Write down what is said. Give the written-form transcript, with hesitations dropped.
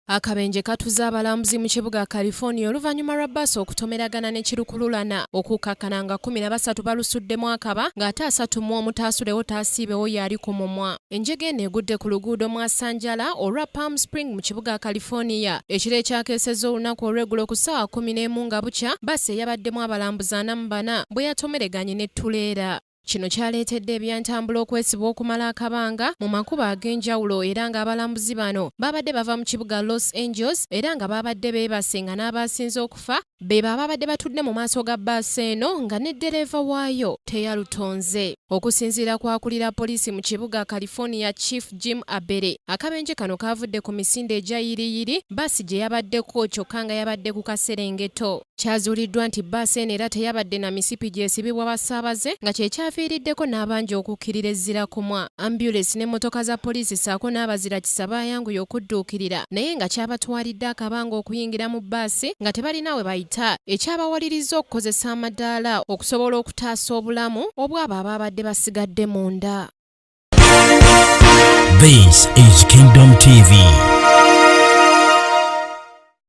Akabenje katuza abalambuzi mu kibuga California oluvannyuma lwa bbaasi okutomeragana ne kirukululana okukakkana nga 13 balusuddemu akaba ng'ate 31 taasulewo taasiibewo yali ku mumwa. Enjege eno egudde ku luguudo mwa Sanjala olwa Palm Spring mu kibuga California. Ekiro ekyakeesezza olunaku olw'eggulo ku ssaawa 11 nga bukya bbaasi eyabaddemu abalambuzi 44 bwe yatomereganye ne ttuleera. Kino kyaleetedde ebyentambula okwesibwa okumala akabanga mu makubo ag'enjawulo era ng'abalambuzi bano babadde bava mu kibuga Los Angeles era nga babadde beebase nga n'abasinze okufa beba ababadde batudde mu maaso ga bbaasi eno nga ne ddereeva waayo teyalutonze. Okusinziira kwakulira poliisi mu kibuga California Chief Jim Abere, akabenje kano kavudde ku misinde egyayiriyiri bbaasi gye yabaddeko kyokka nga yabadde ku kaserengeto. Kyazuuliddwa nti bbaasi eno era teyabadde na misipi gyesibibwa basaabaze nga kyekyava n'abangi okukkirira ezzira kumwa. Ambulance n'emmotoka za poliisi ssaako n'abazira kisa baayanguye okudduukirira naye nga kyabatwalidde akabanga okuyingira mu bbaasi nga tebalina we bayita, ekyabawaliriza okukozesa amadaala okusobola okutaasa obulamu obw'abo ababadde basigadde munda. This is Kingdom TV.